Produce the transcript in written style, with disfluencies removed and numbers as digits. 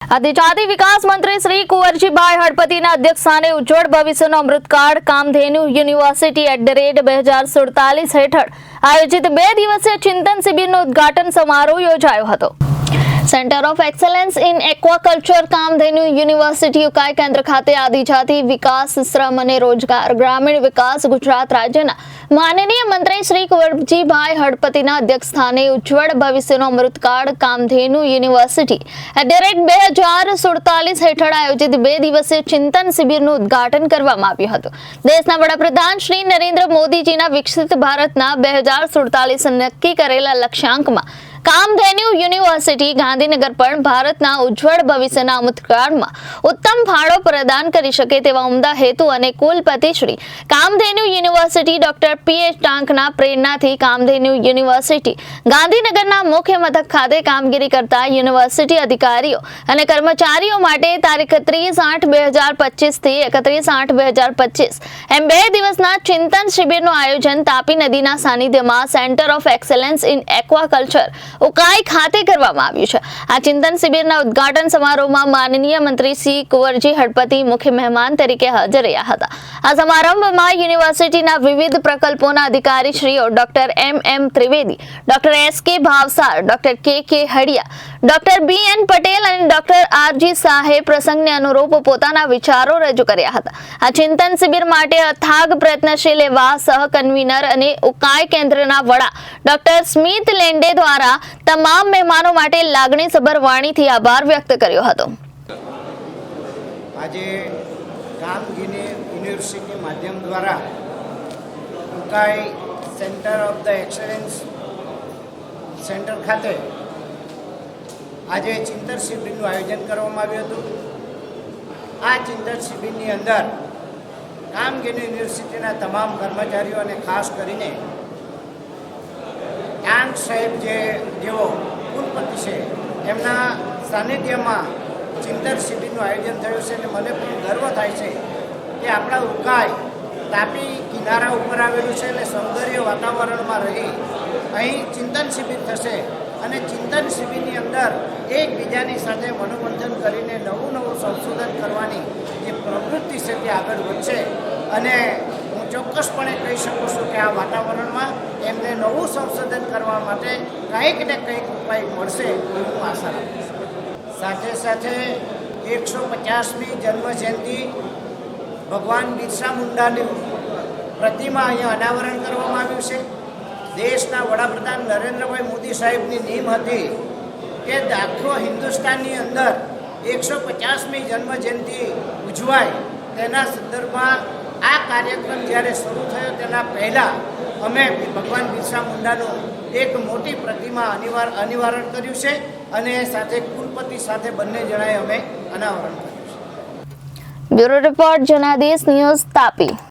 આદિજાતિ વિકાસ મંત્રી શ્રી કુંવરજીભાઈ હળપતિના અધ્યક્ષસ્થાને ઉજ્જવળ ભવિષ્યનો અમૃતકાળ કામધેનુ યુનિવર્સિટી @2047 હેઠળ આયોજિત 2 દિવસીય ચિંતન શિબિરનો ઉદ્ઘાટન સમારોહ યોજાયો હતો। Centre of excellence in aquaculture Kamdhenu university Ukai કેન્દ્ર ખાતે આદિજાતિ વિકાસ, શ્રમ અને રોજગાર, ગ્રામીણ વિકાસ ગુજરાત રાજ્યના માનનીય મંત્રી શ્રી કુંવરજીભાઈ હળપતિના અધ્યક્ષસ્થાને ઉજ્જવળ ભવિષ્યનો અમૃતકાળ કામધેનુ યુનિવર્સિટી @2047 હેઠળ આયોજિત 2 દિવસીય ચિંતન શિબિરનું ઉદ્ઘાટન કરવામાં આવ્યું હતું। દેશના વડાપ્રધાન શ્રી નરેન્દ્ર મોદીજીના વિકસિત ભારતના 2047 નક્કી કરેલા લક્ષ્યાંકમાં કામધેનુ યુનિવર્સિટી ગાંધીનગર પણ ભારતના ઉજ્જવળ ભવિષ્યના અમૃતકાળમાં ઉત્તમ ફાળો પ્રદાન કરી શકે તેવા ઉમદા હેતુ અને કુલપતિ શ્રી કામધેનુ યુનિવર્સિટી ડોક્ટર પી.એચ. ટાંકના પ્રેરણાથી કામધેનુ યુનિવર્સિટી ગાંધીનગરના મુખ્ય મથક ખાતે કામગીરી કરતા યુનિવર્સિટી અધિકારીઓ અને કર્મચારીઓ માટે તારીખ 30/8/2025 થી 31/8/2025 એમ 2 દિવસના ચિંતન શિબિરનું આયોજન તાપી નદીના સાનિધ્યમાં centre of excellence in aquaculture Ukai ખાતે કરવામાં આવ્યું છે। આ ચિંતન શિબિરના ઉદ્ઘાટન સમારોહમાં માનનીય મંત્રી શ્રી કુંવરજી હળપતિ મુખ્ય મહેમાન તરીકે હાજર રહ્યા હતા। આ સમારંભમાં યુનિવર્સિટીના વિવિધ પ્રકલ્પોના અધિકારી શ્રીઓ ડોક્ટર એમ ત્રિવેદી, ડોક્ટર એસ.કે. ભાવસાર, ડોક્ટર કે હડિયા, ડોક્ટર બી.એન. પટેલ અને ડોક્ટર આર.જી. શાહે પ્રસંગને અનુરૂપ પોતાના વિચારો રજૂ કર્યા હતા। આ ચિંતન શિબિર માટે અથાગ પ્રયત્નશીલ એવા સહ કન્વીનર અને ઉકાઈ કેન્દ્રના વડા ડોક્ટર સ્મિત લેન્ડે દ્વારા તમામ મહેમાનો માટે લાગણીસભર વાણીથી આભાર વ્યક્ત કર્યો હતો। આજે કામધેનુ યુનિવર્સિટી માધ્યમ દ્વારા Ukai centre of the excellence centre ખાતે આજે ચિંતન શિબિરનું આયોજન કરવામાં આવ્યું હતું। આ ચિંતન શિબિરની અંદર કામધેનુ યુનિવર્સિટીના તમામ કર્મચારીઓ અને ખાસ કરીને ટાંક સાહેબ જેઓ કુલપતિ છે એમના સાનિધ્યમાં ચિંતન શિબિરનું આયોજન થયું છે અને મને પણ ગર્વ થાય છે કે આપણા ઉકાઈ તાપી કિનારા ઉપર આવેલું છે અને સૌંદર્ય વાતાવરણમાં રહી અહીં ચિંતન શિબિર થશે અને ચિંતન શિબિરની અંદર એકબીજાની સાથે મનોમંથન કરીને નવું સંશોધન કરવાની જે પ્રવૃત્તિ છે તે આગળ વધશે અને હું ચોક્કસપણે કહી શકું છું કે આ વાતાવરણમાં એમને નવું સંશોધન કરવા માટે કંઈક ને કંઈક ઉપાય મળશે એવી હું આશા રાખું છું। સાથે સાથે 150મી જન્મજયંતિ ભગવાન બિરસા મુંડાની પ્રતિમા અહીંયા અનાવરણ કરવામાં આવ્યું છે। દેશના વડાપ્રધાન નરેન્દ્રભાઈ મોદી સાહેબની નીમ હતી કે આખો હિન્દુસ્તાનની અંદર 150મી જન્મજયંતિ ઉજવાય તેના સંદર્ભમાં આ કાર્યક્રમ જ્યારે શરૂ થયો તેના પહેલાં અમે ભગવાન બિરસા મુંડાનું એક મોટી પ્રતિમા અનાવરણ કર્યું છે અને સાથે કુલપતિ સાથે બંને જણાએ અમે અનાવરણ કર્યું છે। Bureau report Janadesh news Tapi.